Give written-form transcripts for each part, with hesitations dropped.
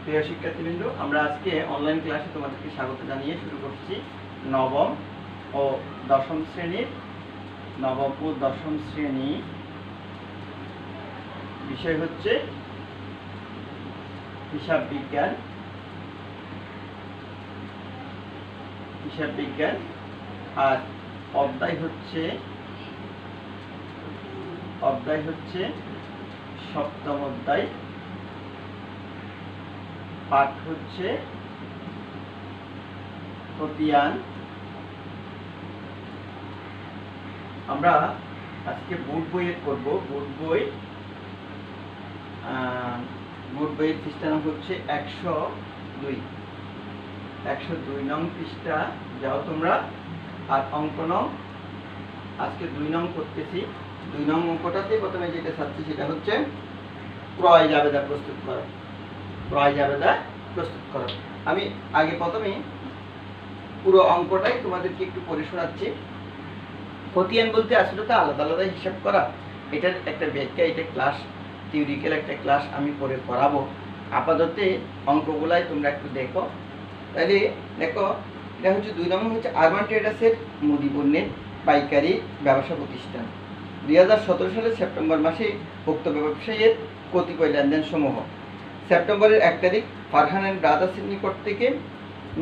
প্রিয় শিক্ষার্থীবৃন্দ, আমরা আজকে অনলাইন ক্লাসে তোমাদেরকে স্বাগত জানিয়ে শুরু করছি নবম ও দশম শ্রেণীর বিষয় হচ্ছে হিসাব বিজ্ঞান আর অধ্যায় হচ্ছে সপ্তম অধ্যায়, পাঠ হচ্ছে খতিয়ান। আমরা আজকে বোর্ড বইয়ের করব। বোর্ড বইয়ের পৃষ্ঠা নং হচ্ছে 102 নং পৃষ্ঠা। যাও তোমরা। আর অঙ্ক নং আজকে 2 নং করতেছি। 2 নং অঙ্কটাতে প্রথমে যেটা চাচ্ছি সেটা হচ্ছে ক্রয় জাবেদা প্রস্তুত করো। আমি আগে প্রথমে পুরো অঙ্কটাই তোমাদেরকে একটু পড়ে শোনাচ্ছি। খতিয়ান বলতে আসলে তো আলাদা আলাদা হিসাব করা, এটার একটা ব্যাখ্যা, এটা ক্লাস থিওরিক্যাল একটা ক্লাস আমি পরে করাবো। আপাতত অঙ্কগুলাই তোমরা একটু দেখো। তাহলে দেখো, এটা হচ্ছে 2 নম্বর হচ্ছে আরবান ট্রেডার্সের মুদি পণ্যের পাইকারি ব্যবসা প্রতিষ্ঠান। 2017 সালের সেপ্টেম্বর মাসে উক্ত ব্যবসায়ীর কতিপয় লেনদেন সমূহ। সেপ্টেম্বরের 1 তারিখ ফারহান অ্যান্ড ব্রাদার্সের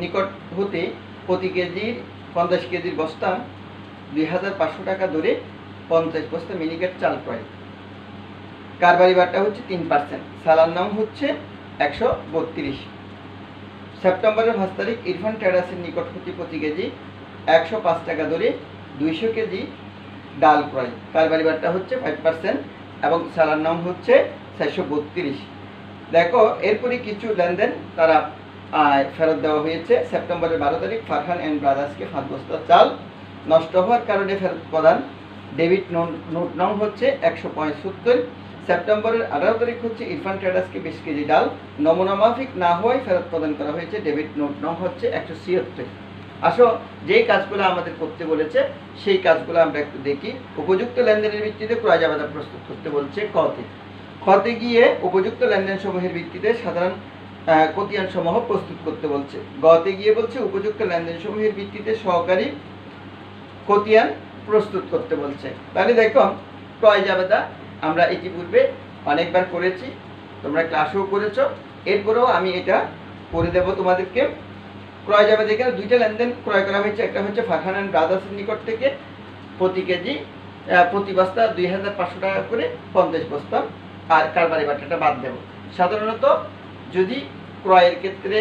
নিকট হতে প্রতি কেজির 50 কেজির বস্তা 2500 টাকা দরে 50 বস্তা মিনিকেট চাল ক্রয়। কারবারি বারটা হচ্ছে 3%। সালার নাম হচ্ছে 132। সেপ্টেম্বরের 5 তারিখ ইরফান ট্রেডার্সের নিকট হতে প্রতি কেজি 105 টাকা দরে 200 কেজি ডাল ক্রয়। কারবারি বারটা হচ্ছে 5% এবং সালার নাম হচ্ছে 432। দেখো, এরপরে কিছু লেনদেন তারা ফেরত দেওয়া হয়েছে। সেপ্টেম্বরের 12 তারিখ ফারহান অ্যান্ড ব্রাদার্সকে 5 বস্তা চাল নষ্ট হওয়ার কারণে ফেরত প্রদান। ডেবিট নোট নং হচ্ছে 175। সেপ্টেম্বরের 18 তারিখ হচ্ছে ইরফান ট্রেডার্সকে 20 কেজি ডাল নমুনা মাফিক না হওয়ায় ফেরত প্রদান করা হয়েছে। ডেবিট নোট নং হচ্ছে 176। আসো, যেই কাজগুলো আমাদের করতে বলেছে সেই কাজগুলো আমরা একটু দেখি। উপযুক্ত লেনদেনের ভিত্তিতে ক্রয় জাবেদা প্রস্তুত করতে বলছে খতে গিয়ে উপযুক্ত লেনদেন সমূহের ভিত্তিতে সাধারণ খতিয়ান সমূহ প্রস্তুত করতে বলছে। গতে গিয়ে বলছে উপযুক্ত লেনদেন সমূহের ভিত্তিতে সহকারী খতিয়ান প্রস্তুত করতে বলছে। তাহলে দেখো, ক্রয় জাবেদা আমরা ইতিপূর্বে অনেকবার করেছি, তোমরা ক্লাসেও করেছো। এরপরেও আমি এটা করে দেব তোমাদেরকে। ক্রয় জাবেদা এখানে 2টা লেনদেন ক্রয় করা হয়েছে। একটা হচ্ছে ফারহান অ্যান্ড ব্রাদার্সের নিকট থেকে প্রতি বস্তা 2500 টাকা করে 50 বস্তা, আর কারবারি বাটাটা বাদ দেব। সাধারণত যদি ক্রয়ের ক্ষেত্রে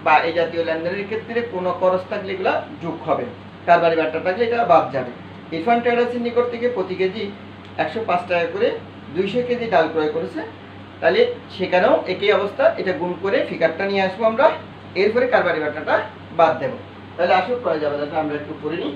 বা এই জাতীয় লেনদেনের ক্ষেত্রে কোনো খরচ থাকলে এগুলো যোগ হবে, কারবারি বাটা থাকলে এটা বাদ যাবে। ইরফান ট্রেডার্সের নিকট থেকে প্রতি কেজি 105 টাকা করে 200 কেজি ডাল ক্রয় করেছে। তাহলে সেখানেও একই অবস্থা, এটা গুণ করে ফিগারটা নিয়ে আসবো আমরা, এরপরে কারবারি বাটাটা বাদ দেব। তাহলে আসো ক্রয় জাবেদাটা আমরা একটু করে নিই।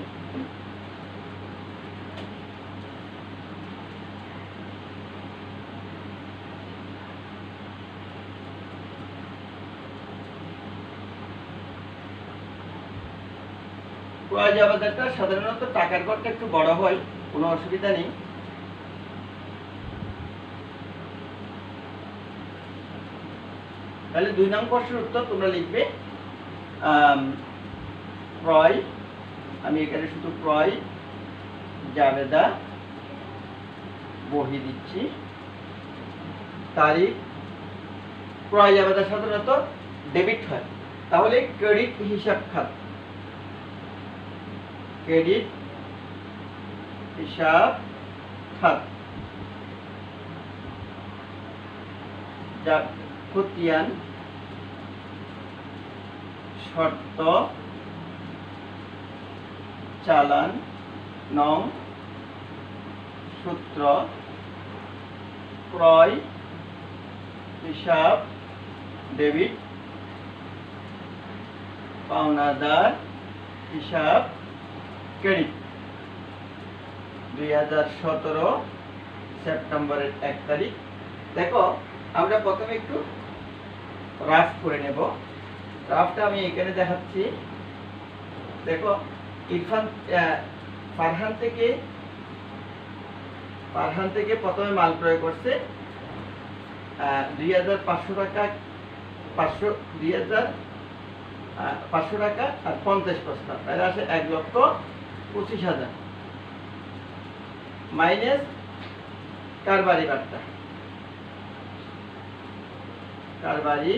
ক্রয় জাবেদাটা সাধারণত টাকার ঘরটা একটু বড় হয়, কোনো অসুবিধা নেই। তাহলে 2 নং প্রশ্নের উত্তর তোমরা লিখবে ক্রয়, আমি এখানে শুধু ক্রয় জাবেদা বহি দিচ্ছি। তারিখ, ক্রয় জাবেদা সাধারণত ডেবিট হয়, তাহলে ক্রেডিট হিসাব খাত, খতিয়ান শর্ত চালান নং সূত্র ক্রয় হিসাব ডেবিট, পাওনাদার হিসাব ক্রেডিট। 2017 সেপ্টেম্বরের 1 তারিখ। দেখো, আমরা প্রথমে একটু রাফ করে নেব। রাফটা আমি এখানে দেখাচ্ছি। দেখো, ফারহান থেকে প্রথমে মাল ক্রয় করছে 2500 টাকা 500 টাকা আর 50 পয়সা, তাহলে আসে 1,25,000 মাইনাস কারবারি বাট্টা। কারবারি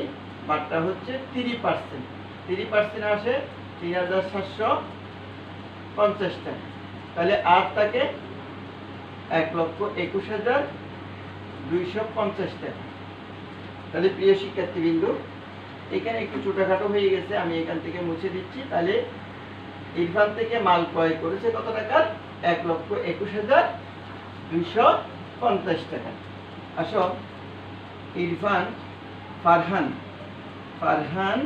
বাট্টা হচ্ছে 3%, 3% আসে 3,750 টাকা, তাহলে আর থাকে 1,21,250 টাকা। তাহলে প্রিয় শিক্ষার্থীবৃন্দ, এখানে একটু ছোটখাটো হয়ে গেছে, আমি এখান থেকে মুছে দিচ্ছি। তাহলে ইরফান থেকে মাল ক্রয় করেছে কত টাকা? 1,21,250 টাকা। আসো ইরফান, ফারহান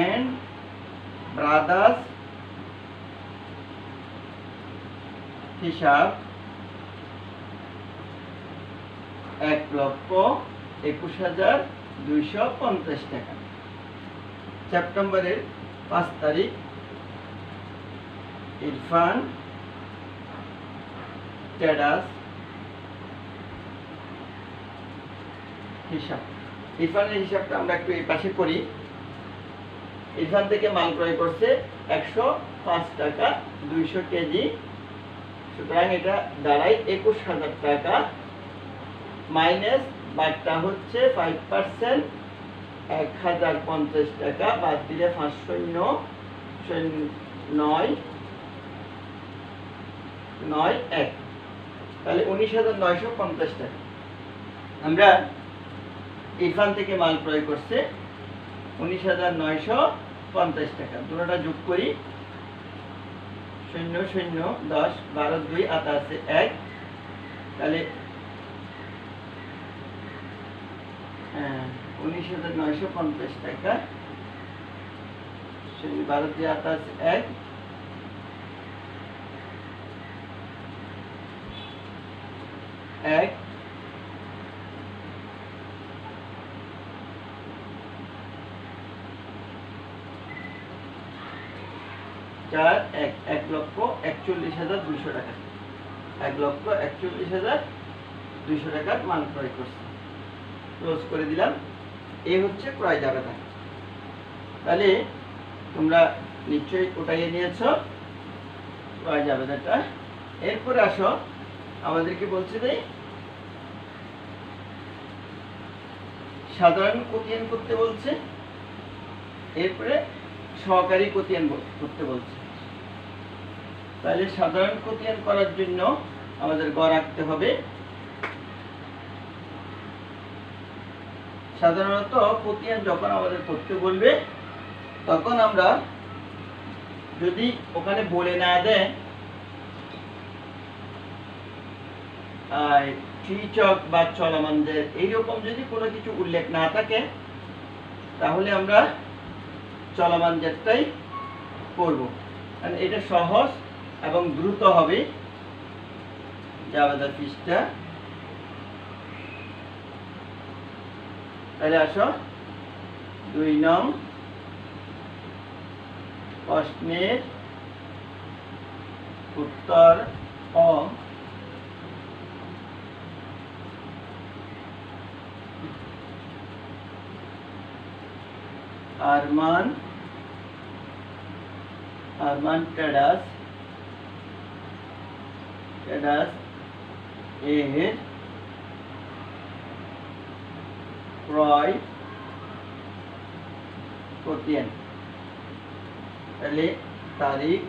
এন্ড ব্রাদার্স হিসাব 1,21,250 টাকা। সেপ্টেম্বরের 5 তারিখ ইরফান ট্রেডার্স হিসাব। ইরফানের হিসাবটা আমরা একটু এই পাশে করি। ইরফান থেকে মাল ক্রয় করছে 105 টাকা 200 কেজি, সুতরাং এটা দাঁড়ায় 21,000 টাকা মাইনাস বাট্টা হচ্ছে 5%, 1,050 টাকা বাদ দিলে 509,991, তাহলে 19,950 টাকা। আমরা ইরফান থেকে মাল ক্রয় করছে 19,950 টাকা, দুটোটা যোগ করি, 0 0 10 12 2 আতা আছে 1, তাহলে 19,950 টাকা, 12 2 আতা আছে 1, 1 4 1 1,41,200 টাকা, 1,41,200 টাকার মাল ক্রয় করছে। ক্লোজ করে দিলাম। এই হচ্ছে ক্রয় জাবেদা। তাহলে তোমরা নিশ্চয়ই ওটাই নিয়েছো ক্রয় জাবেদাটা। এরপরে আসো, আমাদেরকে বলছে যে সাধারণ কোতিয়ান করতে বলছে, এরপরে সহকারী কোতিয়ান করতে বলছে। তাহলে সাধারণ কোতিয়ান করার জন্য আমাদের গড় রাখতে হবে। সাধারণত কোতিয়ান যখন আমাদের করতে বলবে, তখন আমরা যদি ওখানে বলে না দেয় সূচক বা চলমানদের এইরকম যদি কোনো কিছু উল্লেখ না থাকে, তাহলে আমরা চলমান জেটটাই করব, কারণ এটা সহজ এবং দ্রুত হবে। জাবেদা পৃষ্ঠা, তাহলে আসো 2 নং প্রশ্নের উত্তর ও আরমান ট্রেডার্স এর ক্রয় কোতিয়ান। তাহলে তারিখ,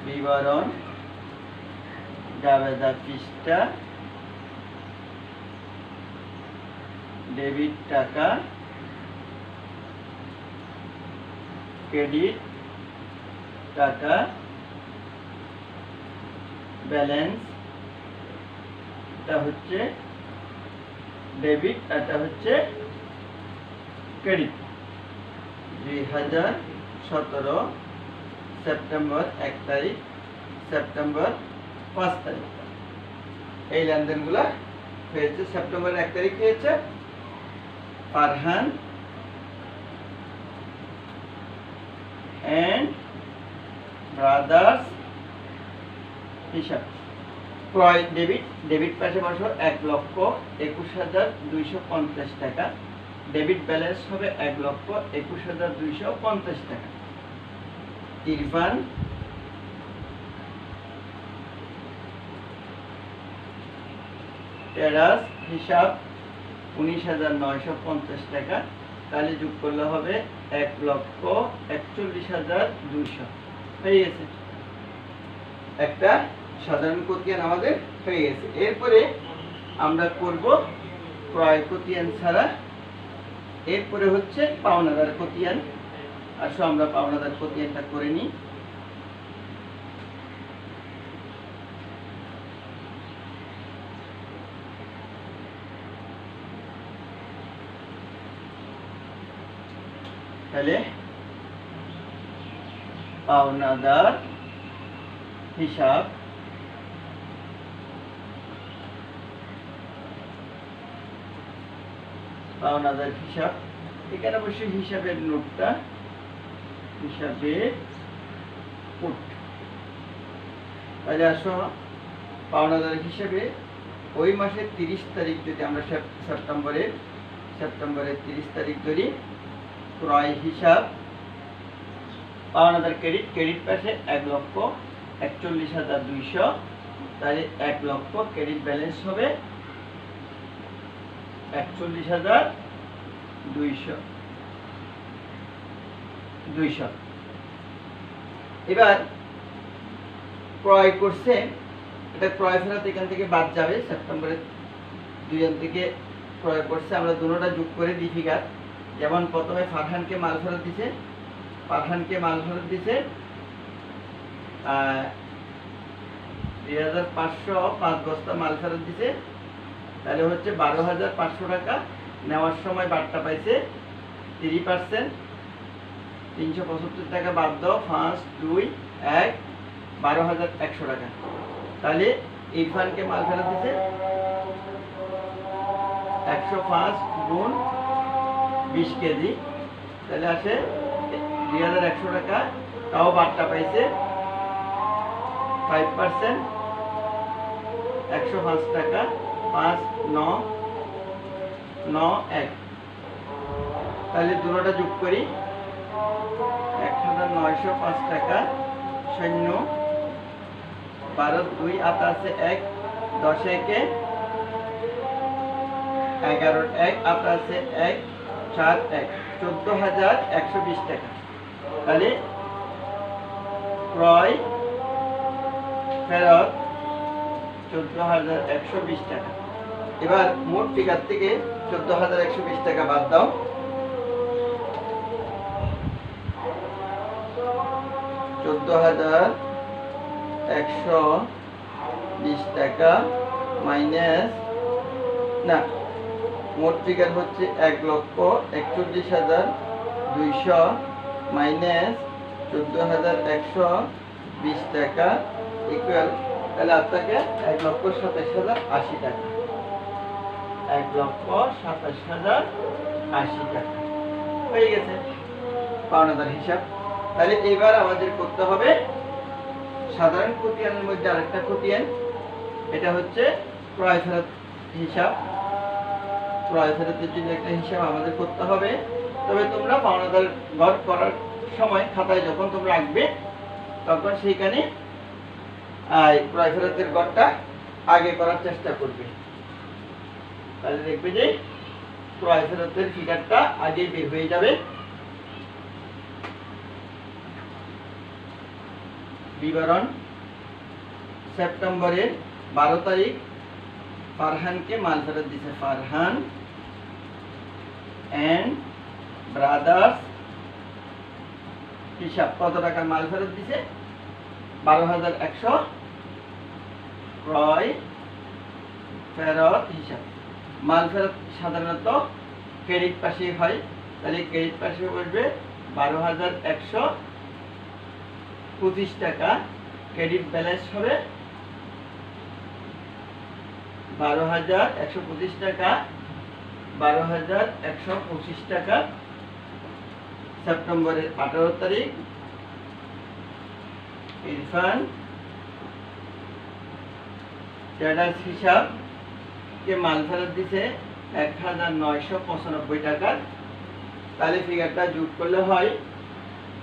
বিবরণ, জাবেদা পৃষ্ঠা, ডেবিট টাকা, ক্রেডিট টাকা, ব্যালেন্স, এটা হচ্ছে ডেবিট, এটা হচ্ছে ক্রেডিট। 2017 সেপ্টেম্বর 1 তারিখ, সেপ্টেম্বর 5 তারিখ এই লেনদেনগুলো হয়েছে। সেপ্টেম্বর 1 তারিখ হয়েছে ফারহান এন্ড ব্রাদার্স হিসাব। ক্রয় ডেবিট পাশে বসো 1,21,250 টাকা। ডেবিট ব্যালেন্স হবে 1,21,250 টাকা। ইরফান টেরাস হিসাব 19,950 টাকা। তাহলে যোগ করলে হবে 1,41,200 হয়ে গেছে। একটা সাধারণ খতিয়ান আমাদের হয়ে গেছে। এরপরে আমরা করব ক্রয় খতিয়ান ছাড়া। এরপরে হচ্ছে পাওনাদার খতিয়ান। আসো আমরা পাওনাদার খতিয়ানটা করে নিই। তাহলে পাওনাদার হিসাব এখানে অবশ্যই হিসাবের নোটটা হিসাবের নোট। তাহলে আসো পাওনাদার হিসাবে ওই মাসের 30 তারিখ যদি আমরা সেপ্টেম্বরের 30 তারিখ ধরি, ক্রয় হিসাব পাওনাদার ক্রেডিট পাশে 1,41,200। তাহলে 1 লক্ষ ক্রেডিট ব্যালেন্স হবে 41,200। এবার ক্রয় করছে, এটা ক্রয় ফেরত এখান থেকে বাদ যাবে। সেপ্টেম্বরের 2 থেকে ক্রয় করছে, আমরা দুটোটা যোগ করে দিই ফিগার। যেমন প্রথমে ফারহানকে মাল ফেরত দিছে 2,500 5 বস্তা মাল ফেরত দিছে। তাহলে হচ্ছে 12,500 টাকা। নেওয়ার সময় বার্তা পাইছে 3%, 375 টাকা বাদ দাও, 5 2 1 12,100 টাকা। তাহলে ইরফানকে মাল ফেরত দিছে 105 গুণ 20 কেজি। তাহলে আসে 2,100 টাকা। তাও বার্তা পাইছে 5%, 105 টাকা, 5 9 9 1। তাহলে দুটোটা যোগ করি, 1,905 টাকা শূন্য 12 2 আতা আছে 1 10 1 11 1 আতা আছে 1 4 1 14,120 টাকা। তাহলে ক্রয় ফেরত 14,120 টাকা। এবার মোট ফিগার থেকে 14,120 টাকা বাদ দাও। 14,120 টাকা মাইনাস, না, মোট ফিগার হচ্ছে 1,41,200 মাইনাস 14,120 টাকা ইকুয়াল। তাহলে আপনাকে 1,27,080 টাকা, 1,27,080 টাকা হয়ে গেছে পাওনাদার হিসাব। তাহলে এবার আমাদের করতে হবে সাধারণ খতিয়ানের মধ্যে আরেকটা খতিয়ান। এটা হচ্ছে ক্রয় ফেরত হিসাব। ক্রয় ফেরতের জন্য একটা হিসাব আমাদের করতে হবে। তবে তোমরা পাওনাদার গড় করার সময় খাতায় যখন তোমরা রাখবে, তখন সেইখানে ক্রয় ফেরতের গড়টা আগে করার চেষ্টা করবে। তাহলে দেখবে যে ক্রয় ফেরতের ফিগারটা আগে বের হয়ে যাবে। বিবরণ সেপ্টেম্বরের 12 তারিখ ফারহানকে মাল ফেরত দিছে ফারহান এন্ড ব্রাদার্স। হিসাব কত টাকা মাল ফেরত দিছে 12,100। ক্রয় ফেরত হিসাব, মাল ফেরত সাধারণত ক্রেডিট পাশে হয়। তাহলে ক্রেডিট পাশে বসবে 12,125 টাকা। ক্রেডিট ব্যালেন্স হবে 12,125 টাকা, 12,125 টাকা। সেপ্টেম্বরের 18 তারিখ ইরফান ট্রেডার্স হিসাব কে মাল ফেরত দিছে 1995 টাকা। তাহলে ফিগারটা যোগ করলে হয়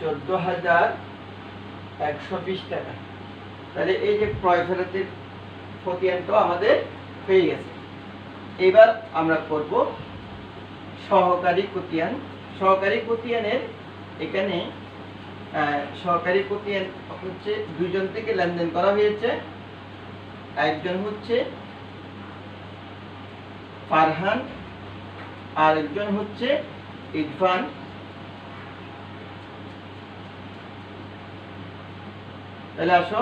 14120 টাকা। তাহলে এই যে ক্রয় ফেরতের খতিয়ানটা আমাদের হয়ে গেছে। এবার আমরা করব সহকারী খতিয়ান। সহকারী খতিয়ানের এখানে সহকারী খতিয়ান হচ্ছে দুইজন থেকে লেনদেন করা হয়েছে। একজন হচ্ছে ফারহান আর একজন হচ্ছে ইরফান। তাহলে আসো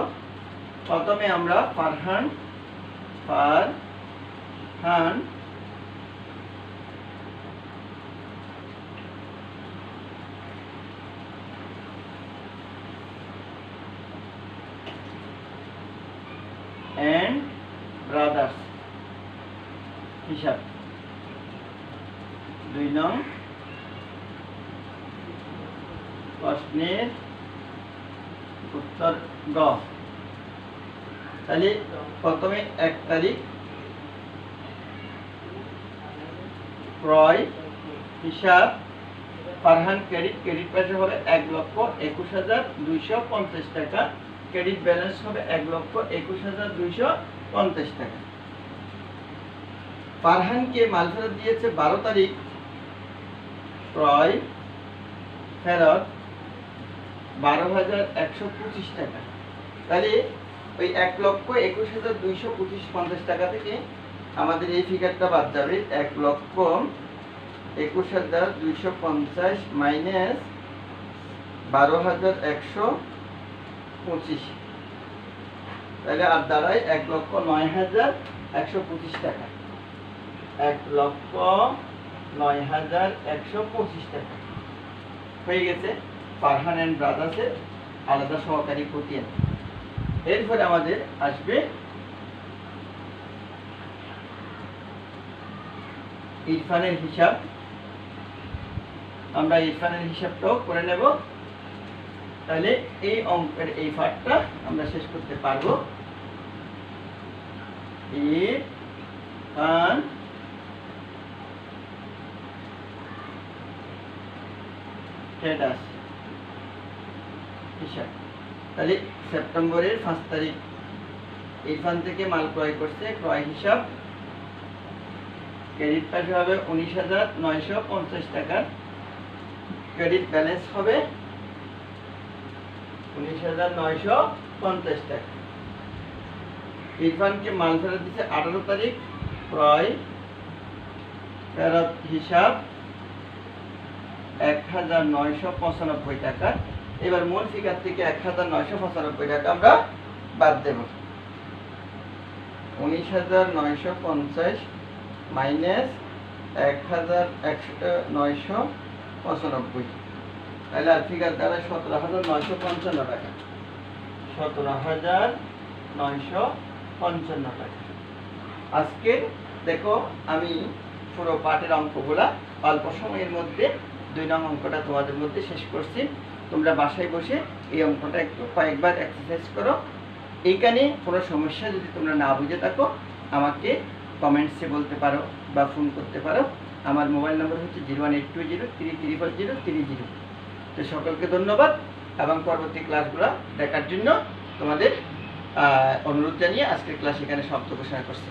প্রথমে আমরা ফারহান and brothers হিসাব 2 নং প্রশ্নের উত্তর গ। তাহলে প্রথমে 1 তারিখ ক্রয় হিসাব ফারহান ক্রেডিট পাশে হবে 1,21,250 টাকা। ক্রেডিট ব্যালেন্স হবে 1,21,250 টাকা। ফারহানকে মাল ফেরত দিয়েছে 12 তারিখ ক্রয় ফেরত 12,125 টাকা। তাহলে ওই 1,21,250 টাকা থেকে আমাদের এই ফিগারটা বাদ যাবে। 1,21,250 মাইনাস 12,125, তাহলে আর দাঁড়ায় 1,09,125 টাকা। 1,09,125 টাকা হয়ে গেছে ফারহান এন্ড ব্রাদার্সের আলাদা সহকারী খতিয়ান। এরপরে আমাদের আসবে ইরফানের হিসাব। আমরা ইরফানের হিসাবটাও করে নেব। তাহলে এই অঙ্কের এই পার্টটা আমরা শেষ করতে পারবো। ইরফান ট্রেডার্স হিসাব। তাহলে সেপ্টেম্বরের 5 তারিখ ইরফান থেকে মাল ক্রয় করছে। ক্রয় হিসাব ক্রেডিট পাশে হবে 19,950 টাকা। ক্রেডিট ব্যালেন্স হবে 19,950 টাকা। ইরফানকে মাল ফেরত দিচ্ছে 18 তারিখ ক্রয় ফেরত হিসাব 1,995 টাকা। এবার মূল ফিগার থেকে 1,995 টাকা আমরা বাদ দেব। 19,950 মাইনাস 1,995, তাহলে আর ফিগার দ্বারা 17,955 টাকা। 17,955 টাকা। আজকে দেখো আমি পুরো পাঠের অঙ্কগুলা অল্প সময়ের মধ্যে 2 নং অঙ্কটা তোমাদের মধ্যে শেষ করছি। তোমরা বাসায় বসে এই অঙ্কটা একটু কয়েকবার এক্সারসাইজ করো। এইখানে কোনো সমস্যা যদি তোমরা না বুঝে থাকো আমাকে কমেন্টসে বলতে পারো বা ফোন করতে পারো। আমার মোবাইল নম্বর হচ্ছে 01820330030। তো সকলকে ধন্যবাদ এবং পরবর্তী ক্লাসগুলো দেখার জন্য তোমাদের অনুরোধ জানিয়ে আজকের ক্লাস এখানে সমাপ্ত ঘোষণা করছি।